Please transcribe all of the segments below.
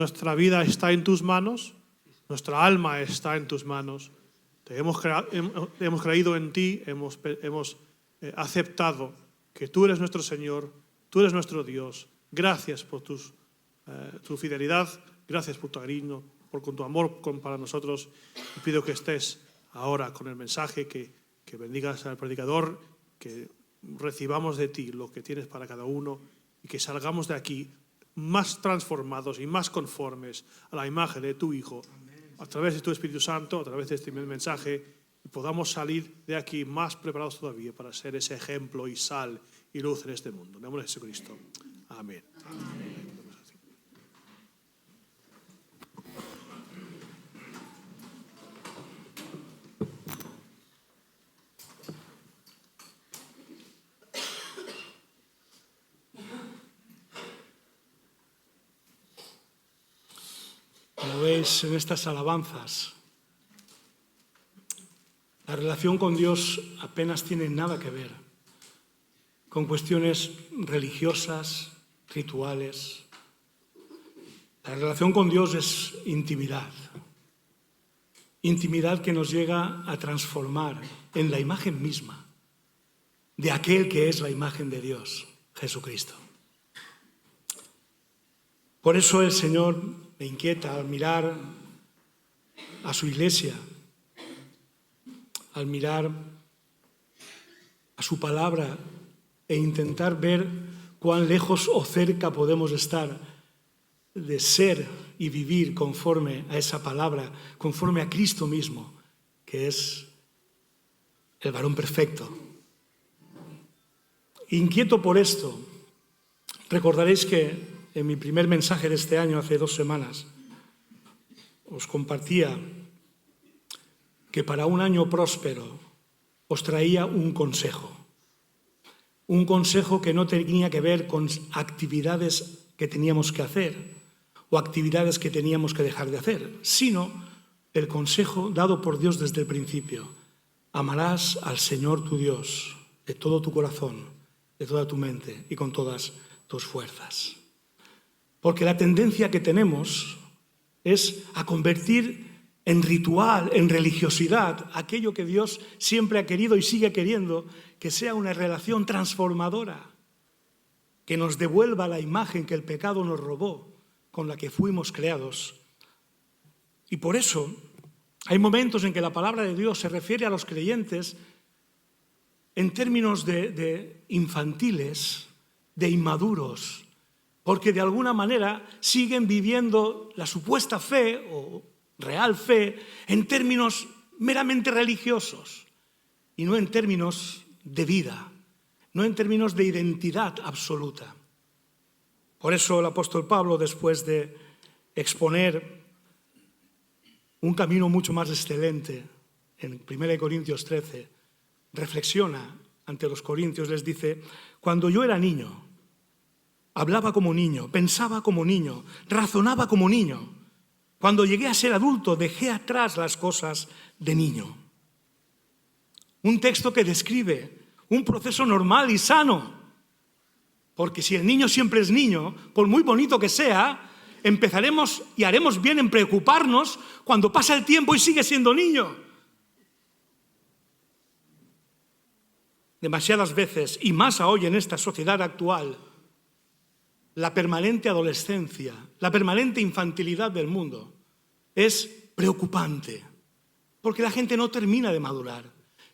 Nuestra vida está en tus manos, nuestra alma está en tus manos. Hemos creído en ti, hemos aceptado que tú eres nuestro Señor, tú eres nuestro Dios. Gracias por tu fidelidad, gracias por tu cariño, por tu amor para nosotros. Y pido que estés ahora con el mensaje, que bendigas al predicador, que recibamos de ti lo que tienes para cada uno y que salgamos de aquí más transformados y más conformes a la imagen de tu Hijo, a través de tu Espíritu Santo, a través de este mensaje, y podamos salir de aquí más preparados todavía para ser ese ejemplo y sal y luz en este mundo. En el nombre de Jesucristo. Amén. Amén. Como veis en estas alabanzas, la relación con Dios apenas tiene nada que ver con cuestiones religiosas, rituales. La relación con Dios es intimidad. Intimidad que nos llega a transformar en la imagen misma de aquel que es la imagen de Dios, Jesucristo. Por eso el Señor me inquieta al mirar a su iglesia, al mirar a su palabra e intentar ver cuán lejos o cerca podemos estar de ser y vivir conforme a esa palabra, conforme a Cristo mismo, que es el varón perfecto. Inquieto por esto, recordaréis que en mi primer mensaje de este año, hace 2 semanas, os compartía que para un año próspero os traía un consejo que no tenía que ver con actividades que teníamos que hacer o actividades que teníamos que dejar de hacer, sino el consejo dado por Dios desde el principio. Amarás al Señor tu Dios de todo tu corazón, de toda tu mente y con todas tus fuerzas. Porque la tendencia que tenemos es a convertir en ritual, en religiosidad, aquello que Dios siempre ha querido y sigue queriendo, que sea una relación transformadora, que nos devuelva la imagen que el pecado nos robó, con la que fuimos creados. Y por eso hay momentos en que la palabra de Dios se refiere a los creyentes en términos de infantiles, de inmaduros, porque de alguna manera siguen viviendo la supuesta fe o real fe en términos meramente religiosos y no en términos de vida, no en términos de identidad absoluta. Por eso el apóstol Pablo, después de exponer un camino mucho más excelente en 1 Corintios 13, reflexiona ante los corintios, les dice: cuando yo era niño, hablaba como niño, pensaba como niño, razonaba como niño. Cuando llegué a ser adulto, dejé atrás las cosas de niño. Un texto que describe un proceso normal y sano. Porque si el niño siempre es niño, por muy bonito que sea, empezaremos y haremos bien en preocuparnos cuando pasa el tiempo y sigue siendo niño. Demasiadas veces, y más hoy en esta sociedad actual, la permanente adolescencia, la permanente infantilidad del mundo es preocupante, porque la gente no termina de madurar.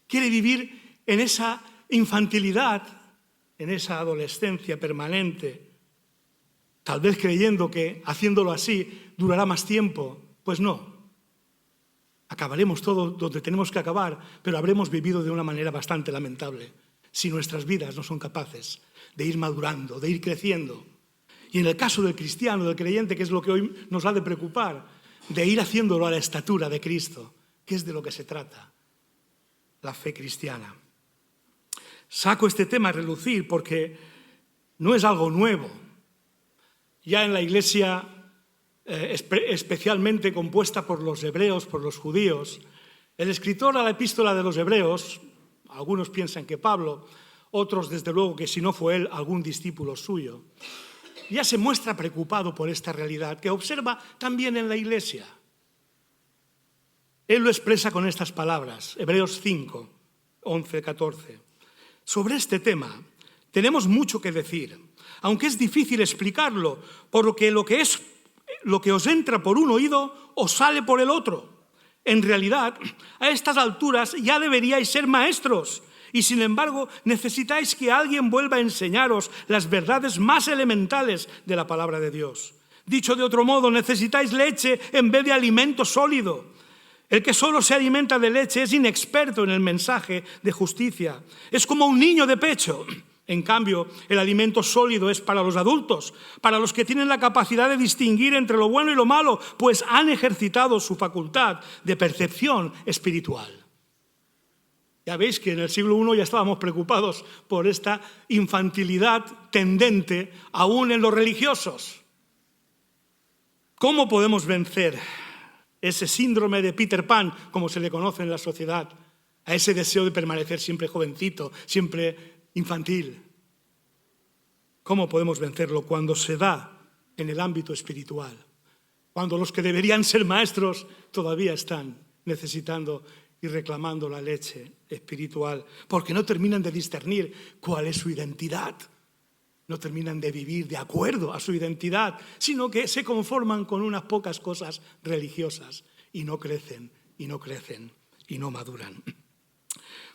Quiere vivir en esa infantilidad, en esa adolescencia permanente, tal vez creyendo que haciéndolo así durará más tiempo. Pues no. Acabaremos todo donde tenemos que acabar, pero habremos vivido de una manera bastante lamentable si nuestras vidas no son capaces de ir madurando, de ir creciendo. Y en el caso del cristiano, del creyente, que es lo que hoy nos ha de preocupar, de ir haciéndolo a la estatura de Cristo, que es de lo que se trata la fe cristiana. Saco este tema a relucir porque no es algo nuevo. Ya en la Iglesia, especialmente compuesta por los hebreos, por los judíos, el escritor a la epístola de los hebreos, algunos piensan que Pablo, otros desde luego que si no fue él, algún discípulo suyo, ya se muestra preocupado por esta realidad que observa también en la Iglesia. Él lo expresa con estas palabras, Hebreos 5, 11, 14. Sobre este tema tenemos mucho que decir, aunque es difícil explicarlo, porque lo que os entra por un oído os sale por el otro. En realidad, a estas alturas ya deberíais ser maestros y, sin embargo, necesitáis que alguien vuelva a enseñaros las verdades más elementales de la palabra de Dios. Dicho de otro modo, necesitáis leche en vez de alimento sólido. El que solo se alimenta de leche es inexperto en el mensaje de justicia. Es como un niño de pecho. En cambio, el alimento sólido es para los adultos, para los que tienen la capacidad de distinguir entre lo bueno y lo malo, pues han ejercitado su facultad de percepción espiritual. Ya veis que en el siglo I ya estábamos preocupados por esta infantilidad tendente aún en los religiosos. ¿Cómo podemos vencer ese síndrome de Peter Pan, como se le conoce en la sociedad, a ese deseo de permanecer siempre jovencito, siempre infantil? ¿Cómo podemos vencerlo cuando se da en el ámbito espiritual? Cuando los que deberían ser maestros todavía están necesitando y reclamando la leche espiritual, porque no terminan de discernir cuál es su identidad, no terminan de vivir de acuerdo a su identidad, sino que se conforman con unas pocas cosas religiosas y no crecen, y no crecen, y no maduran.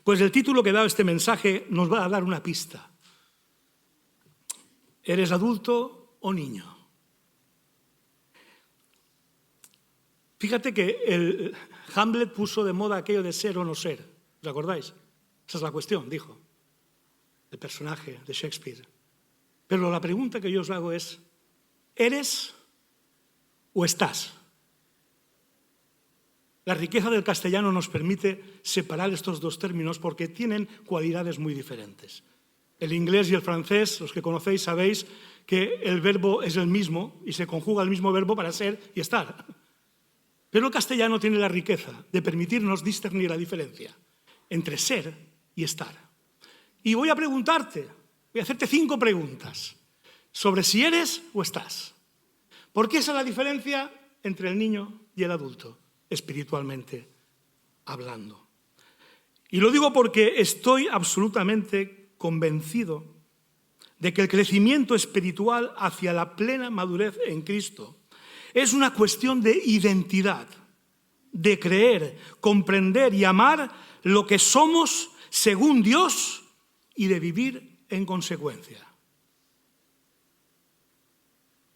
Pues el título que da este mensaje nos va a dar una pista. ¿Eres adulto o niño? Fíjate que el Hamlet puso de moda aquello de ser o no ser. ¿Os acordáis? Esa es la cuestión, dijo el personaje de Shakespeare. Pero la pregunta que yo os hago es, ¿eres o estás? La riqueza del castellano nos permite separar estos dos términos porque tienen cualidades muy diferentes. El inglés y el francés, los que conocéis, sabéis que el verbo es el mismo y se conjuga el mismo verbo para ser y estar. Pero el castellano tiene la riqueza de permitirnos discernir la diferencia entre ser y estar. Y voy a preguntarte, voy a hacerte 5 preguntas sobre si eres o estás. Porque esa es la diferencia entre el niño y el adulto, espiritualmente hablando. Y lo digo porque estoy absolutamente convencido de que el crecimiento espiritual hacia la plena madurez en Cristo es una cuestión de identidad, de creer, comprender y amar lo que somos según Dios y de vivir en consecuencia.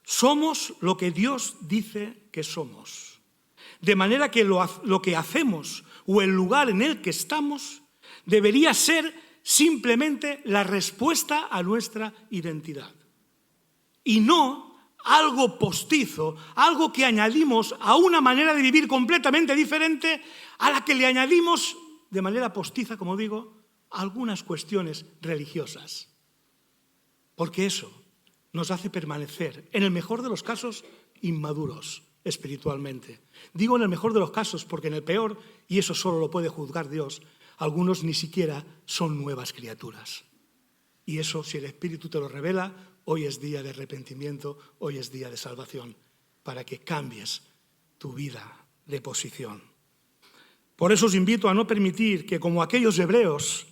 Somos lo que Dios dice que somos. De manera que lo que hacemos o el lugar en el que estamos debería ser simplemente la respuesta a nuestra identidad. Y no algo postizo, algo que añadimos a una manera de vivir completamente diferente a la que le añadimos de manera postiza, como digo, algunas cuestiones religiosas. Porque eso nos hace permanecer, en el mejor de los casos, inmaduros espiritualmente. Digo en el mejor de los casos porque en el peor, y eso solo lo puede juzgar Dios, algunos ni siquiera son nuevas criaturas. Y eso, si el Espíritu te lo revela, hoy es día de arrepentimiento, hoy es día de salvación, para que cambies tu vida de posición. Por eso os invito a no permitir que, como aquellos hebreos,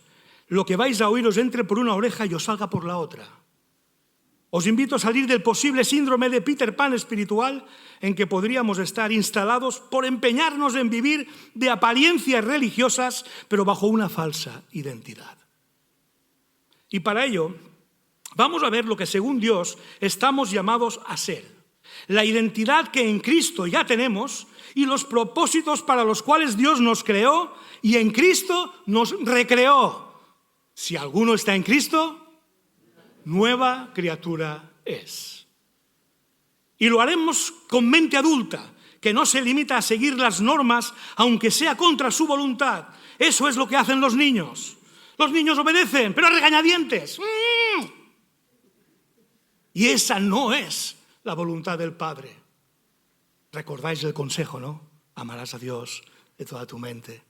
lo que vais a oír os entre por una oreja y os salga por la otra. Os invito a salir del posible síndrome de Peter Pan espiritual en que podríamos estar instalados por empeñarnos en vivir de apariencias religiosas, pero bajo una falsa identidad. Y para ello, vamos a ver lo que según Dios estamos llamados a ser. La identidad que en Cristo ya tenemos y los propósitos para los cuales Dios nos creó y en Cristo nos recreó. Si alguno está en Cristo, nueva criatura es. Y lo haremos con mente adulta, que no se limita a seguir las normas, aunque sea contra su voluntad. Eso es lo que hacen los niños. Los niños obedecen, pero a regañadientes. Y esa no es la voluntad del Padre. Recordáis el consejo, ¿no? Amarás a Dios de toda tu mente.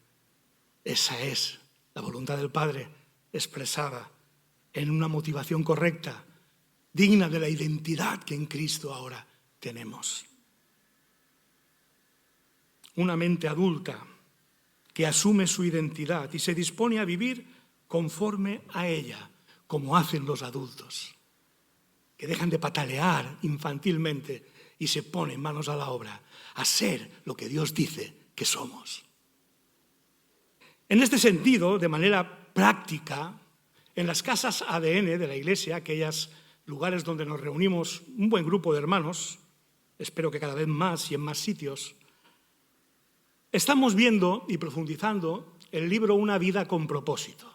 Esa es la voluntad del Padre expresada en una motivación correcta digna de la identidad que en Cristo ahora tenemos. Una mente adulta que asume su identidad y se dispone a vivir conforme a ella, como hacen los adultos, que dejan de patalear infantilmente y se ponen manos a la obra, a ser lo que Dios dice que somos. En este sentido, de manera práctica, en las casas ADN de la Iglesia, aquellos lugares donde nos reunimos un buen grupo de hermanos, espero que cada vez más y en más sitios, estamos viendo y profundizando el libro Una vida con propósito,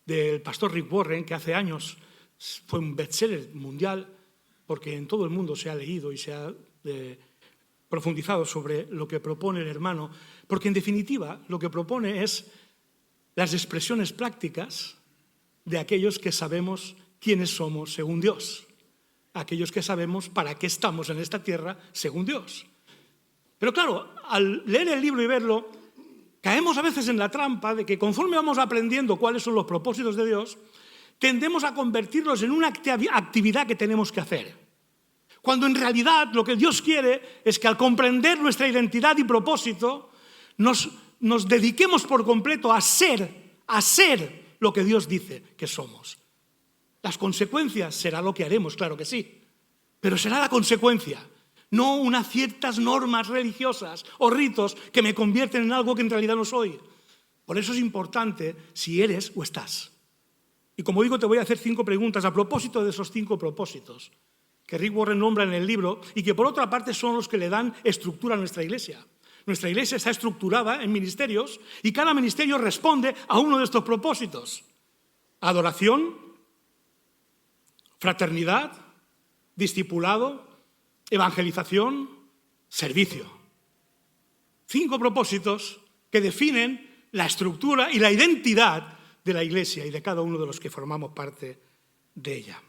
del pastor Rick Warren, que hace años fue un bestseller mundial, porque en todo el mundo se ha leído y se ha profundizado sobre lo que propone el hermano, porque en definitiva lo que propone es las expresiones prácticas de aquellos que sabemos quiénes somos según Dios, aquellos que sabemos para qué estamos en esta tierra según Dios. Pero claro, al leer el libro y verlo, caemos a veces en la trampa de que conforme vamos aprendiendo cuáles son los propósitos de Dios, tendemos a convertirlos en una actividad que tenemos que hacer. Cuando en realidad lo que Dios quiere es que al comprender nuestra identidad y propósito, nos dediquemos por completo a ser lo que Dios dice que somos. Las consecuencias será lo que haremos, claro que sí, pero será la consecuencia, no unas ciertas normas religiosas o ritos que me convierten en algo que en realidad no soy. Por eso es importante si eres o estás. Y como digo, te voy a hacer 5 preguntas a propósito de esos 5 propósitos que Rick Warren nombra en el libro y que por otra parte son los que le dan estructura a nuestra iglesia. Nuestra iglesia está estructurada en ministerios y cada ministerio responde a uno de estos propósitos. Adoración, fraternidad, discipulado, evangelización, servicio. 5 propósitos que definen la estructura y la identidad de la iglesia y de cada uno de los que formamos parte de ella.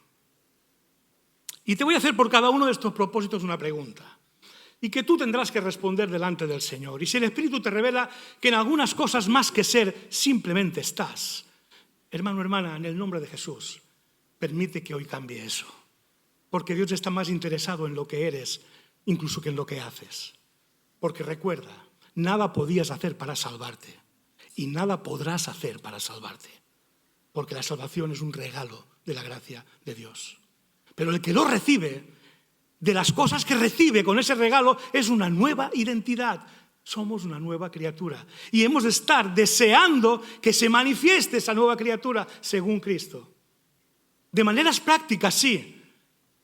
Y te voy a hacer por cada uno de estos propósitos una pregunta y que tú tendrás que responder delante del Señor. Y si el Espíritu te revela que en algunas cosas más que ser, simplemente estás, hermano, hermana, en el nombre de Jesús, permite que hoy cambie eso. Porque Dios está más interesado en lo que eres, incluso que en lo que haces. Porque recuerda, nada podías hacer para salvarte y nada podrás hacer para salvarte. Porque la salvación es un regalo de la gracia de Dios. Pero el que lo recibe, de las cosas que recibe con ese regalo, es una nueva identidad. Somos una nueva criatura. Y hemos de estar deseando que se manifieste esa nueva criatura según Cristo. De maneras prácticas, sí.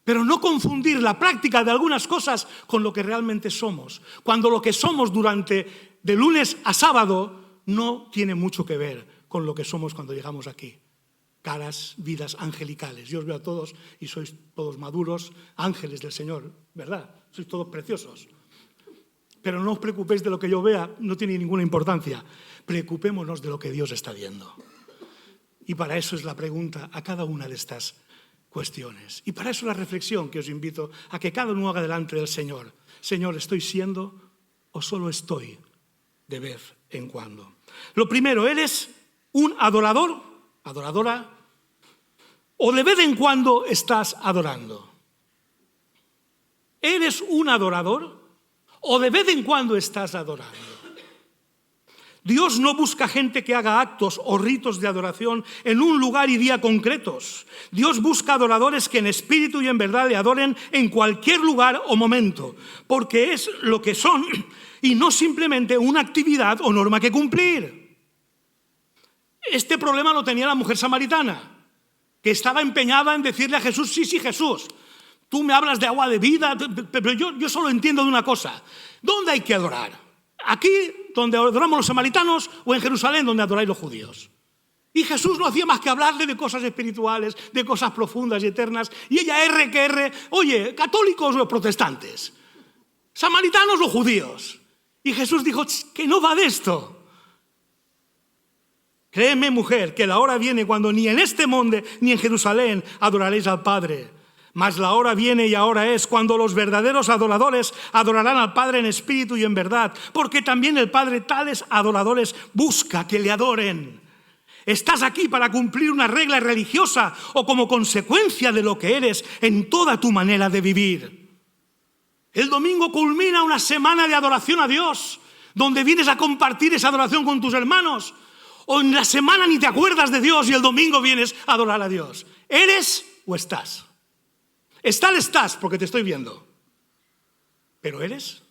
Pero no confundir la práctica de algunas cosas con lo que realmente somos. Cuando lo que somos de lunes a sábado no tiene mucho que ver con lo que somos cuando llegamos aquí. Caras, vidas angelicales. Yo os veo a todos y sois todos maduros, ángeles del Señor, ¿verdad? Sois todos preciosos. Pero no os preocupéis de lo que yo vea, no tiene ninguna importancia. Preocupémonos de lo que Dios está viendo. Y para eso es la pregunta a cada una de estas cuestiones. Y para eso la reflexión que os invito a que cada uno haga delante del Señor. Señor, ¿estoy siendo o solo estoy de vez en cuando? Lo primero, ¿eres un adorador, adoradora, o de vez en cuando estás adorando? ¿Eres un adorador o de vez en cuando estás adorando? Dios no busca gente que haga actos o ritos de adoración en un lugar y día concretos. Dios busca adoradores que en espíritu y en verdad le adoren en cualquier lugar o momento, porque es lo que son y no simplemente una actividad o norma que cumplir. Este problema lo tenía la mujer samaritana, que estaba empeñada en decirle a Jesús, sí, Jesús, tú me hablas de agua de vida, pero yo solo entiendo de una cosa. ¿Dónde hay que adorar? ¿Aquí, donde adoramos los samaritanos, o en Jerusalén, donde adoráis los judíos? Y Jesús no hacía más que hablarle de cosas espirituales, de cosas profundas y eternas. Y ella oye, católicos o protestantes, samaritanos o judíos. Y Jesús dijo, que no va de esto. Créeme, mujer, que la hora viene cuando ni en este monte ni en Jerusalén adoraréis al Padre. Mas la hora viene y ahora es cuando los verdaderos adoradores adorarán al Padre en espíritu y en verdad, porque también el Padre tales adoradores busca que le adoren. ¿Estás aquí para cumplir una regla religiosa o como consecuencia de lo que eres en toda tu manera de vivir? El domingo culmina una semana de adoración a Dios, donde vienes a compartir esa adoración con tus hermanos. O en la semana ni te acuerdas de Dios y el domingo vienes a adorar a Dios. ¿Eres o estás? Estás porque te estoy viendo. ¿Pero eres?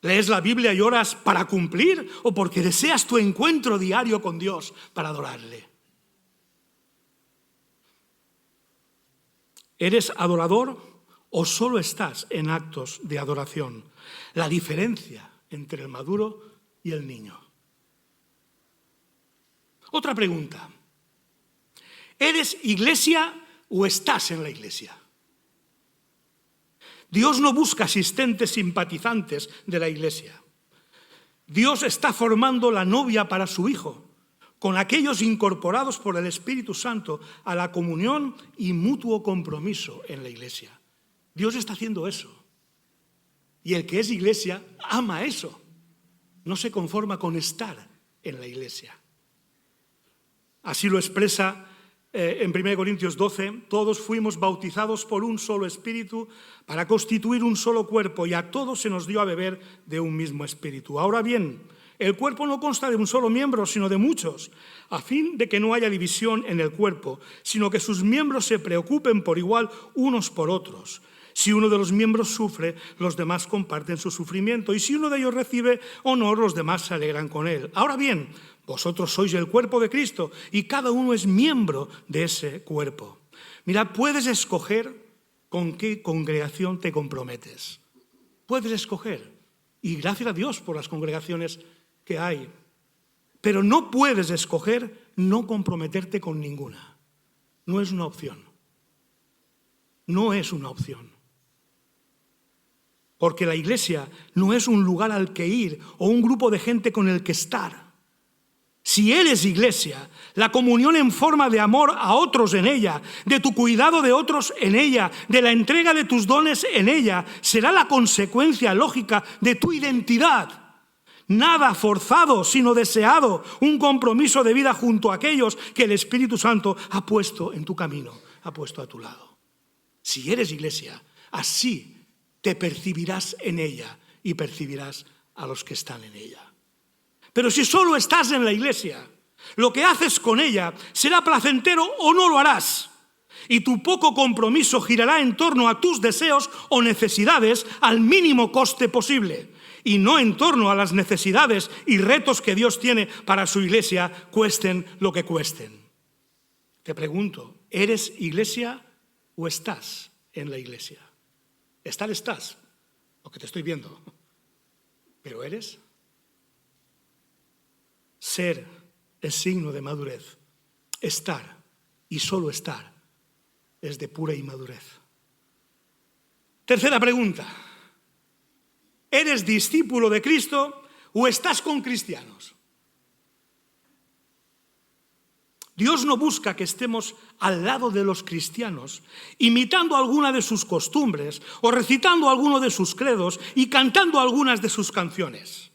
¿Lees la Biblia y oras para cumplir o porque deseas tu encuentro diario con Dios para adorarle? ¿Eres adorador o solo estás en actos de adoración? La diferencia entre el maduro y el niño. Otra pregunta. ¿Eres iglesia o estás en la iglesia? Dios no busca asistentes simpatizantes de la iglesia. Dios está formando la novia para su Hijo, con aquellos incorporados por el Espíritu Santo a la comunión y mutuo compromiso en la iglesia. Dios está haciendo eso. Y el que es iglesia ama eso. No se conforma con estar en la iglesia. Así lo expresa en 1 Corintios 12, todos fuimos bautizados por un solo espíritu para constituir un solo cuerpo y a todos se nos dio a beber de un mismo espíritu. Ahora bien, el cuerpo no consta de un solo miembro, sino de muchos, a fin de que no haya división en el cuerpo, sino que sus miembros se preocupen por igual unos por otros. Si uno de los miembros sufre, los demás comparten su sufrimiento, y si uno de ellos recibe honor, los demás se alegran con él. Ahora bien, vosotros sois el cuerpo de Cristo y cada uno es miembro de ese cuerpo. Mira, puedes escoger con qué congregación te comprometes. Puedes escoger. Y gracias a Dios por las congregaciones que hay. Pero no puedes escoger no comprometerte con ninguna. No es una opción. No es una opción. Porque la iglesia no es un lugar al que ir o un grupo de gente con el que estar. Si eres iglesia, la comunión en forma de amor a otros en ella, de tu cuidado de otros en ella, de la entrega de tus dones en ella, será la consecuencia lógica de tu identidad. Nada forzado, sino deseado, un compromiso de vida junto a aquellos que el Espíritu Santo ha puesto en tu camino, ha puesto a tu lado. Si eres iglesia, así te percibirás en ella y percibirás a los que están en ella. Pero si solo estás en la iglesia, lo que haces con ella será placentero o no lo harás. Y tu poco compromiso girará en torno a tus deseos o necesidades al mínimo coste posible. Y no en torno a las necesidades y retos que Dios tiene para su iglesia, cuesten lo que cuesten. Te pregunto, ¿eres iglesia o estás en la iglesia? Estás, porque te estoy viendo. ¿Pero eres? Ser es signo de madurez. Estar, y solo estar, es de pura inmadurez. Tercera pregunta. ¿Eres discípulo de Cristo o estás con cristianos? Dios no busca que estemos al lado de los cristianos, imitando alguna de sus costumbres o recitando alguno de sus credos y cantando algunas de sus canciones.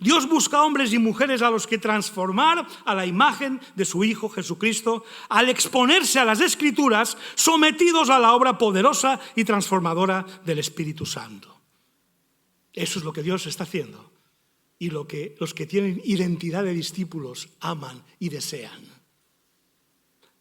Dios busca hombres y mujeres a los que transformar a la imagen de su Hijo Jesucristo al exponerse a las Escrituras, sometidos a la obra poderosa y transformadora del Espíritu Santo. Eso es lo que Dios está haciendo y lo que los que tienen identidad de discípulos aman y desean.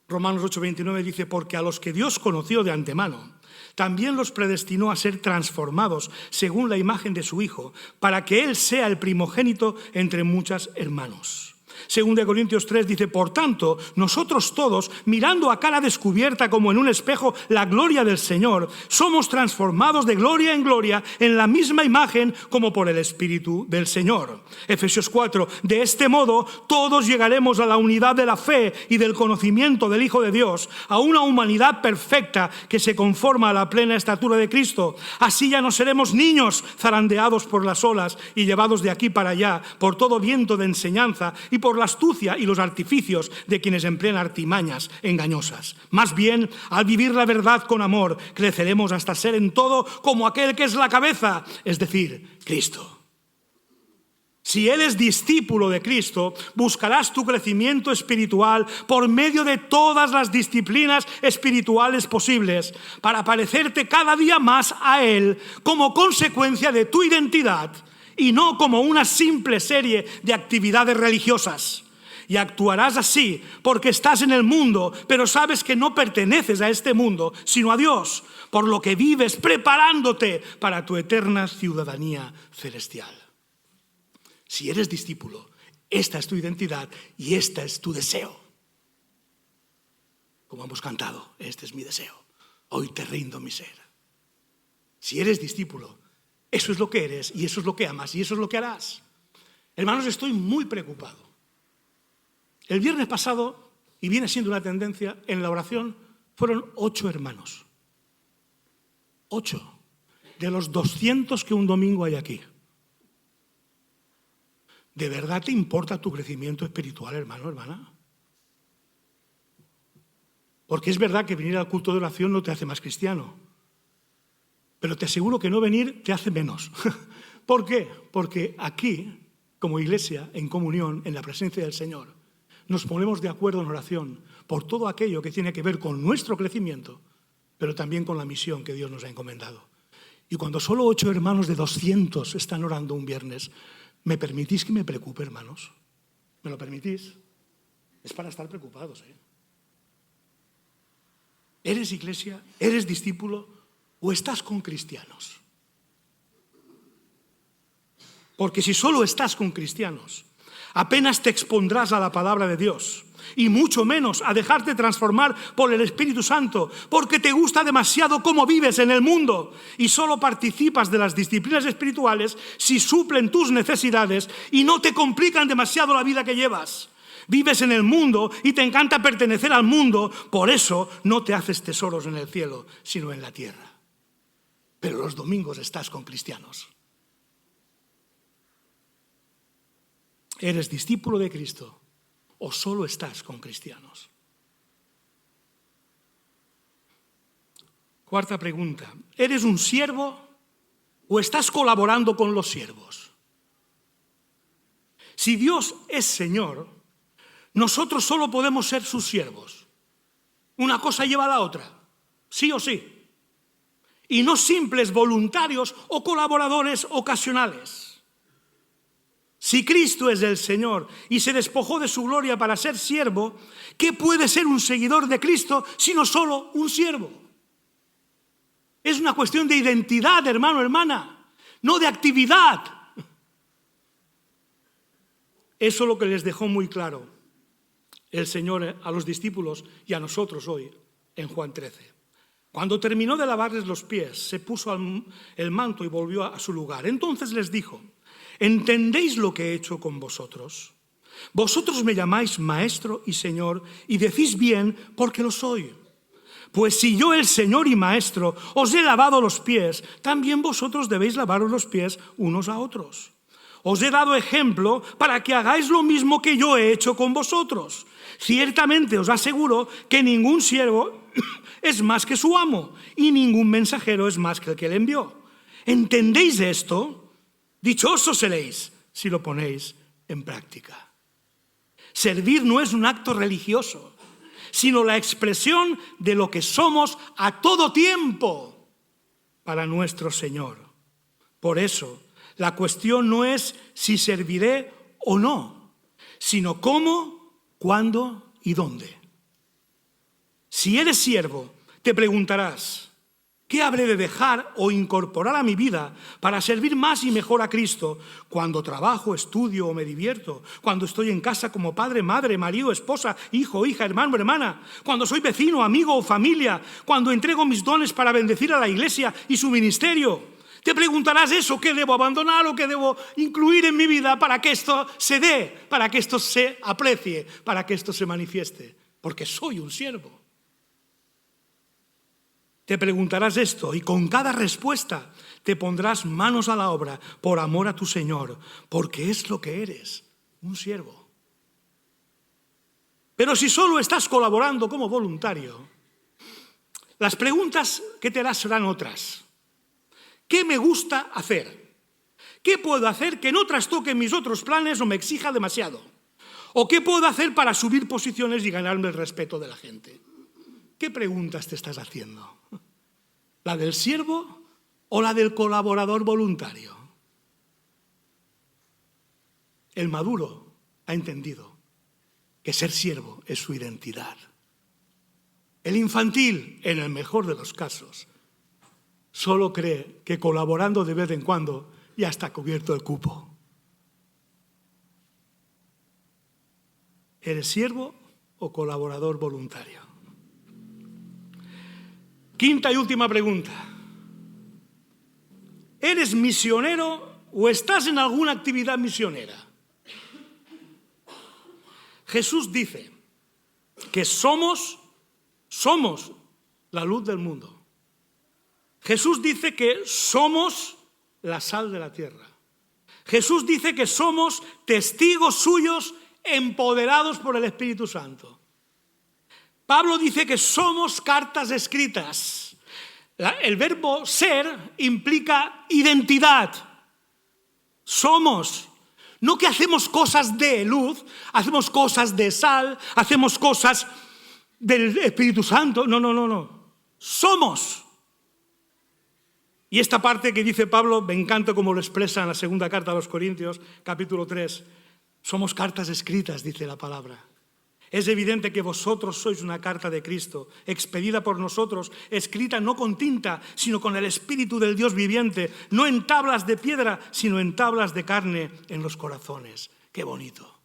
Romanos 8:29 dice, porque a los que Dios conoció de antemano, también los predestinó a ser transformados según la imagen de su Hijo, para que Él sea el primogénito entre muchos hermanos. Según de Corintios 3 dice, por tanto, nosotros todos, mirando a cara descubierta como en un espejo la gloria del Señor, somos transformados de gloria en gloria en la misma imagen como por el Espíritu del Señor. Efesios 4, de este modo todos llegaremos a la unidad de la fe y del conocimiento del Hijo de Dios, a una humanidad perfecta que se conforma a la plena estatura de Cristo. Así ya no seremos niños zarandeados por las olas y llevados de aquí para allá por todo viento de enseñanza y por la astucia y los artificios de quienes emplean artimañas engañosas. Más bien, al vivir la verdad con amor, creceremos hasta ser en todo como aquel que es la cabeza, es decir, Cristo. Si eres discípulo de Cristo, buscarás tu crecimiento espiritual por medio de todas las disciplinas espirituales posibles para parecerte cada día más a Él como consecuencia de tu identidad y no como una simple serie de actividades religiosas. Y actuarás así porque estás en el mundo, pero sabes que no perteneces a este mundo, sino a Dios, por lo que vives preparándote para tu eterna ciudadanía celestial. Si eres discípulo, esta es tu identidad y este es tu deseo. Como hemos cantado, este es mi deseo. Hoy te rindo mi ser. Si eres discípulo, eso es lo que eres y eso es lo que amas y eso es lo que harás. Hermanos, estoy muy preocupado. El viernes pasado, y viene siendo una tendencia, en la oración fueron 8 hermanos. 8 de los 200 que un domingo hay aquí. ¿De verdad te importa tu crecimiento espiritual, hermano, hermana? Porque es verdad que venir al culto de oración no te hace más cristiano. Pero te aseguro que no venir te hace menos. ¿Por qué? Porque aquí, como iglesia, en comunión, en la presencia del Señor, nos ponemos de acuerdo en oración por todo aquello que tiene que ver con nuestro crecimiento, pero también con la misión que Dios nos ha encomendado. Y cuando solo 8 hermanos de 200 están orando un viernes, ¿me permitís que me preocupe, hermanos? ¿Me lo permitís? Es para estar preocupados, ¿eh? ¿Eres iglesia? ¿Eres discípulo? ¿O estás con cristianos? Porque si solo estás con cristianos, apenas te expondrás a la palabra de Dios y mucho menos a dejarte transformar por el Espíritu Santo, porque te gusta demasiado cómo vives en el mundo y solo participas de las disciplinas espirituales si suplen tus necesidades y no te complican demasiado la vida que llevas. Vives en el mundo y te encanta pertenecer al mundo, por eso no te haces tesoros en el cielo, sino en la tierra. Pero los domingos estás con cristianos. ¿Eres discípulo de Cristo o solo estás con cristianos? Cuarta pregunta. ¿Eres un siervo o estás colaborando con los siervos? Si Dios es Señor, nosotros solo podemos ser sus siervos. Una cosa lleva a la otra, sí o sí. Y no simples voluntarios o colaboradores ocasionales. Si Cristo es el Señor y se despojó de su gloria para ser siervo, ¿qué puede ser un seguidor de Cristo sino solo un siervo? Es una cuestión de identidad, hermano, hermana, no de actividad. Eso es lo que les dejó muy claro el Señor a los discípulos y a nosotros hoy en Juan 13. Cuando terminó de lavarles los pies, se puso el manto y volvió a su lugar. Entonces les dijo: ¿entendéis lo que he hecho con vosotros? Vosotros me llamáis Maestro y Señor y decís bien porque lo soy. Pues si yo, el Señor y Maestro, os he lavado los pies, también vosotros debéis lavaros los pies unos a otros. Os he dado ejemplo para que hagáis lo mismo que yo he hecho con vosotros. Ciertamente os aseguro que ningún siervo es más que su amo y ningún mensajero es más que el que le envió. ¿Entendéis esto? Dichosos seréis si lo ponéis en práctica. Servir no es un acto religioso, sino la expresión de lo que somos a todo tiempo para nuestro Señor. Por eso, la cuestión no es si serviré o no, sino cómo, cuándo y dónde. Si eres siervo, te preguntarás: ¿qué habré de dejar o incorporar a mi vida para servir más y mejor a Cristo cuando trabajo, estudio o me divierto? Cuando estoy en casa como padre, madre, marido, esposa, hijo, hija, hermano, hermana. Cuando soy vecino, amigo o familia. Cuando entrego mis dones para bendecir a la iglesia y su ministerio. Te preguntarás eso: ¿qué debo abandonar o qué debo incluir en mi vida para que esto se dé, para que esto se aprecie, para que esto se manifieste? Porque soy un siervo. Te preguntarás esto y con cada respuesta te pondrás manos a la obra por amor a tu Señor, porque es lo que eres, un siervo. Pero si solo estás colaborando como voluntario, las preguntas que te harás serán otras. ¿Qué me gusta hacer? ¿Qué puedo hacer que no trastoque mis otros planes o me exija demasiado? ¿O qué puedo hacer para subir posiciones y ganarme el respeto de la gente? ¿Qué preguntas te estás haciendo? ¿La del siervo o la del colaborador voluntario? El maduro ha entendido que ser siervo es su identidad. El infantil, en el mejor de los casos, solo cree que colaborando de vez en cuando ya está cubierto el cupo. ¿Eres siervo o colaborador voluntario? Quinta y última pregunta. ¿Eres misionero o estás en alguna actividad misionera? Jesús dice que somos la luz del mundo. Jesús dice que somos la sal de la tierra. Jesús dice que somos testigos suyos empoderados por el Espíritu Santo. Pablo dice que somos cartas escritas. El verbo ser implica identidad. Somos. No que hacemos cosas de luz, hacemos cosas de sal, hacemos cosas del Espíritu Santo. No. Somos. Y esta parte que dice Pablo, me encanta como lo expresa en la segunda carta a los Corintios, capítulo 3. Somos cartas escritas, dice la palabra. Es evidente que vosotros sois una carta de Cristo, expedida por nosotros, escrita no con tinta, sino con el Espíritu del Dios viviente, no en tablas de piedra, sino en tablas de carne en los corazones. ¡Qué bonito!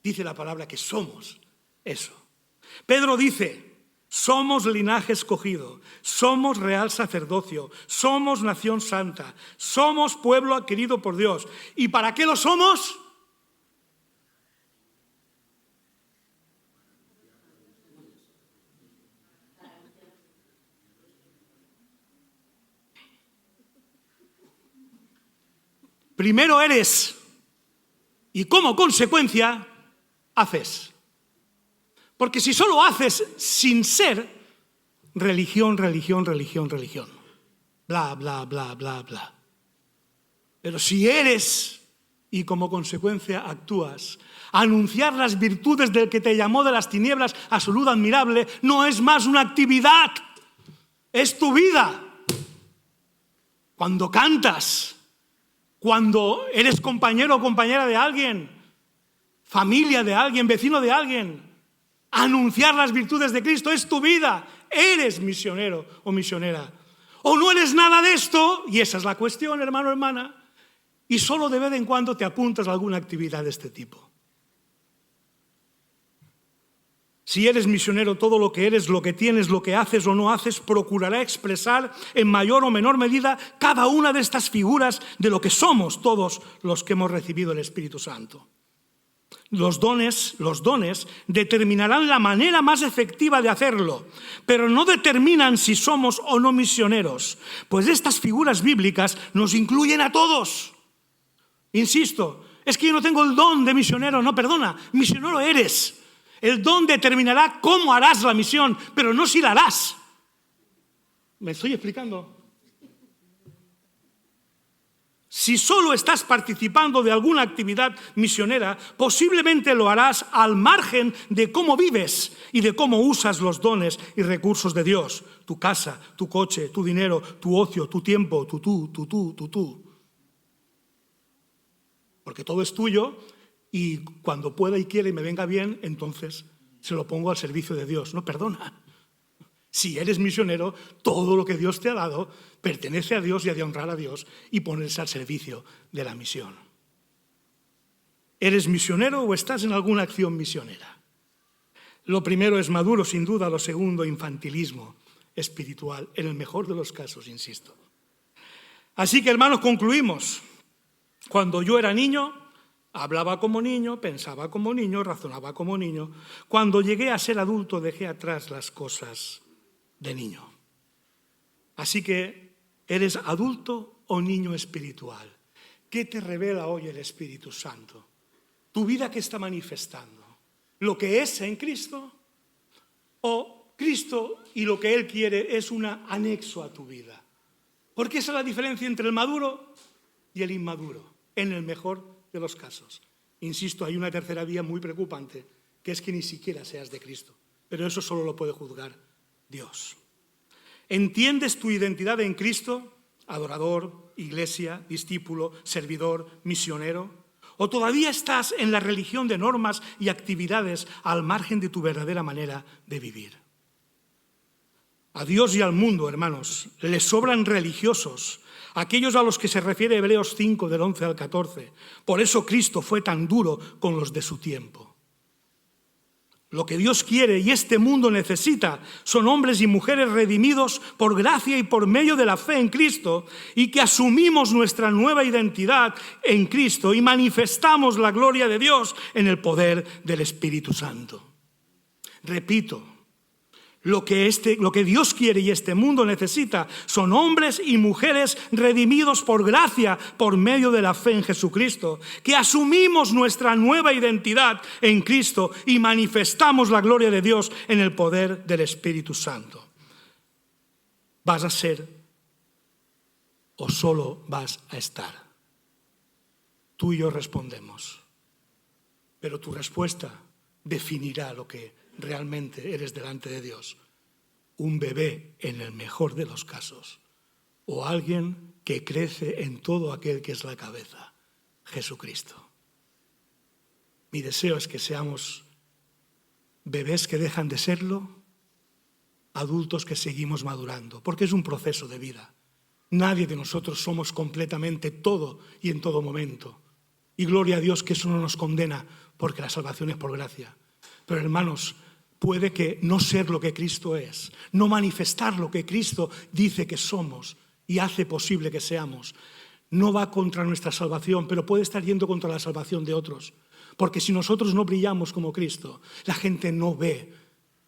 Dice la palabra que somos eso. Pedro dice, somos linaje escogido, somos real sacerdocio, somos nación santa, somos pueblo adquirido por Dios. ¿Y para qué lo somos? Primero eres y como consecuencia haces. Porque si solo haces sin ser, religión. Bla, bla, bla, bla, bla. Pero si eres y como consecuencia actúas, anunciar las virtudes del que te llamó de las tinieblas a su luz admirable no es más una actividad, es tu vida. Cuando cantas, cuando eres compañero o compañera de alguien, familia de alguien, vecino de alguien, anunciar las virtudes de Cristo es tu vida. Eres misionero o misionera. O no eres nada de esto, y esa es la cuestión, hermano, hermana, y solo de vez en cuando te apuntas a alguna actividad de este tipo. Si eres misionero, todo lo que eres, lo que tienes, lo que haces o no haces, procurará expresar en mayor o menor medida cada una de estas figuras de lo que somos todos los que hemos recibido el Espíritu Santo. Los dones determinarán la manera más efectiva de hacerlo, pero no determinan si somos o no misioneros, pues estas figuras bíblicas nos incluyen a todos. Insisto, es que yo no tengo el don de misionero, no, perdona, misionero eres. El don determinará cómo harás la misión, pero no si la harás. ¿Me estoy explicando? Si solo estás participando de alguna actividad misionera, posiblemente lo harás al margen de cómo vives y de cómo usas los dones y recursos de Dios. Tu casa, tu coche, tu dinero, tu ocio, tu tiempo, tú. Porque todo es tuyo. Y cuando pueda y quiera y me venga bien, entonces se lo pongo al servicio de Dios. No, perdona. Si eres misionero, todo lo que Dios te ha dado pertenece a Dios y ha de honrar a Dios y ponerse al servicio de la misión. ¿Eres misionero o estás en alguna acción misionera? Lo primero es maduro, sin duda. Lo segundo, infantilismo espiritual, en el mejor de los casos, insisto. Así que, hermanos, concluimos. Cuando yo era niño, hablaba como niño, pensaba como niño, razonaba como niño. Cuando llegué a ser adulto dejé atrás las cosas de niño. Así que, ¿eres adulto o niño espiritual? ¿Qué te revela hoy el Espíritu Santo? ¿Tu vida qué está manifestando? ¿Lo que es en Cristo? ¿O Cristo y lo que Él quiere es un anexo a tu vida? Porque esa es la diferencia entre el maduro y el inmaduro, en el mejor de los casos. Insisto, hay una tercera vía muy preocupante, que es que ni siquiera seas de Cristo. Pero eso solo lo puede juzgar Dios. ¿Entiendes tu identidad en Cristo? Adorador, iglesia, discípulo, servidor, misionero. ¿O todavía estás en la religión de normas y actividades al margen de tu verdadera manera de vivir? A Dios y al mundo, hermanos, les sobran religiosos, aquellos a los que se refiere Hebreos 5, del 11 al 14. Por eso Cristo fue tan duro con los de su tiempo. Lo que Dios quiere y este mundo necesita son hombres y mujeres redimidos por gracia y por medio de la fe en Cristo, y que asumimos nuestra nueva identidad en Cristo y manifestamos la gloria de Dios en el poder del Espíritu Santo. Repito, lo que Dios quiere y este mundo necesita son hombres y mujeres redimidos por gracia, por medio de la fe en Jesucristo, que asumimos nuestra nueva identidad en Cristo y manifestamos la gloria de Dios en el poder del Espíritu Santo. ¿Vas a ser o solo vas a estar? Tú y yo respondemos, pero tu respuesta definirá lo que realmente eres delante de Dios. Un bebé en el mejor de los casos, o alguien que crece en todo aquel que es la cabeza, Jesucristo. Mi deseo es que seamos bebés que dejan de serlo, adultos que seguimos madurando, porque es un proceso de vida. Nadie de nosotros somos completamente todo y en todo momento. Y gloria a Dios que eso no nos condena, porque la salvación es por gracia. Pero hermanos, puede que no ser lo que Cristo es, no manifestar lo que Cristo dice que somos y hace posible que seamos, no va contra nuestra salvación, pero puede estar yendo contra la salvación de otros. Porque si nosotros no brillamos como Cristo, la gente no ve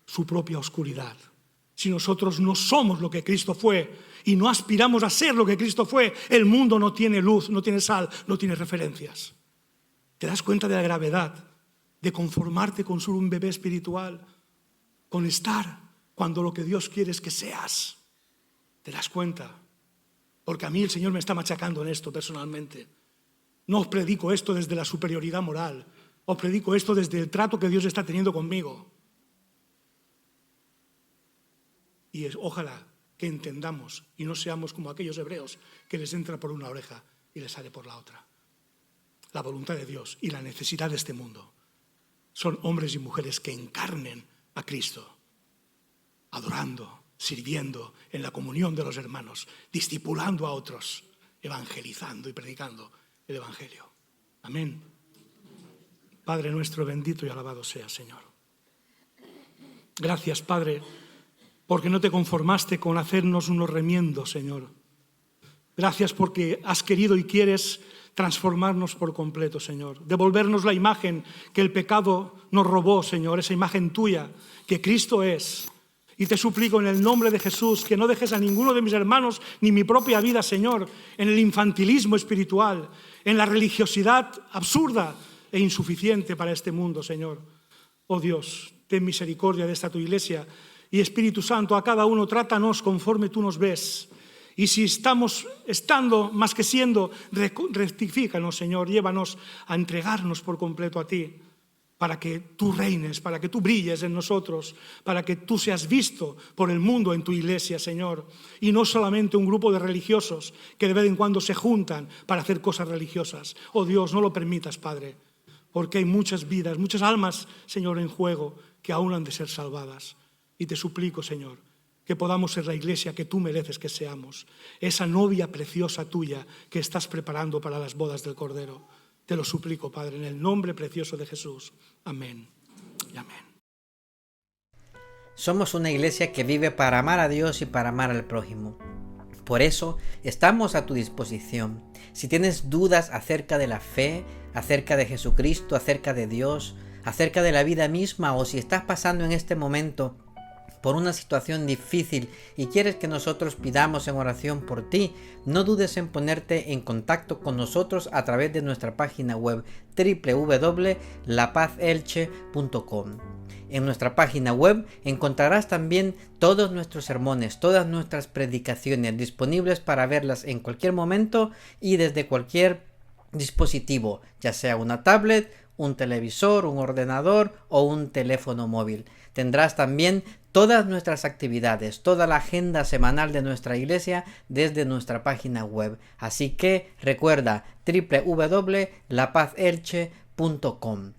su propia oscuridad. Si nosotros no somos lo que Cristo fue y no aspiramos a ser lo que Cristo fue, el mundo no tiene luz, no tiene sal, no tiene referencias. ¿Te das cuenta de la gravedad de conformarte con ser un bebé espiritual, con estar cuando lo que Dios quiere es que seas? ¿Te das cuenta? Porque a mí el Señor me está machacando en esto personalmente. No os predico esto desde la superioridad moral, os predico esto desde el trato que Dios está teniendo conmigo. Y ojalá que entendamos y no seamos como aquellos hebreos que les entra por una oreja y les sale por la otra. La voluntad de Dios y la necesidad de este mundo son hombres y mujeres que encarnen a Cristo, adorando, sirviendo en la comunión de los hermanos, discipulando a otros, evangelizando y predicando el Evangelio. Amén. Padre nuestro, bendito y alabado sea, Señor. Gracias, Padre, porque no te conformaste con hacernos unos remiendos, Señor. Gracias porque has querido y quieres transformarnos por completo, Señor. Devolvernos la imagen que el pecado nos robó, Señor, esa imagen tuya, que Cristo es. Y te suplico en el nombre de Jesús que no dejes a ninguno de mis hermanos ni mi propia vida, Señor, en el infantilismo espiritual, en la religiosidad absurda e insuficiente para este mundo, Señor. Oh Dios, ten misericordia de esta tu iglesia y Espíritu Santo, a cada uno trátanos conforme tú nos ves. Y si estamos estando más que siendo, rectifícanos, Señor, llévanos a entregarnos por completo a ti, para que tú reines, para que tú brilles en nosotros, para que tú seas visto por el mundo en tu iglesia, Señor, y no solamente un grupo de religiosos que de vez en cuando se juntan para hacer cosas religiosas. Oh Dios, no lo permitas, Padre, porque hay muchas vidas, muchas almas, Señor, en juego que aún han de ser salvadas. Y te suplico, Señor, que podamos ser la iglesia que tú mereces que seamos, esa novia preciosa tuya que estás preparando para las bodas del Cordero. Te lo suplico, Padre, en el nombre precioso de Jesús. Amén y amén. Somos una iglesia que vive para amar a Dios y para amar al prójimo. Por eso estamos a tu disposición. Si tienes dudas acerca de la fe, acerca de Jesucristo, acerca de Dios, acerca de la vida misma, o si estás pasando en este momento por una situación difícil y quieres que nosotros pidamos en oración por ti, no dudes en ponerte en contacto con nosotros a través de nuestra página web www.lapazelche.com. En nuestra página web encontrarás también todos nuestros sermones, todas nuestras predicaciones disponibles para verlas en cualquier momento y desde cualquier dispositivo, ya sea una tablet, un televisor, un ordenador o un teléfono móvil. Tendrás también todas nuestras actividades, toda la agenda semanal de nuestra iglesia desde nuestra página web. Así que recuerda www.lapazelche.com.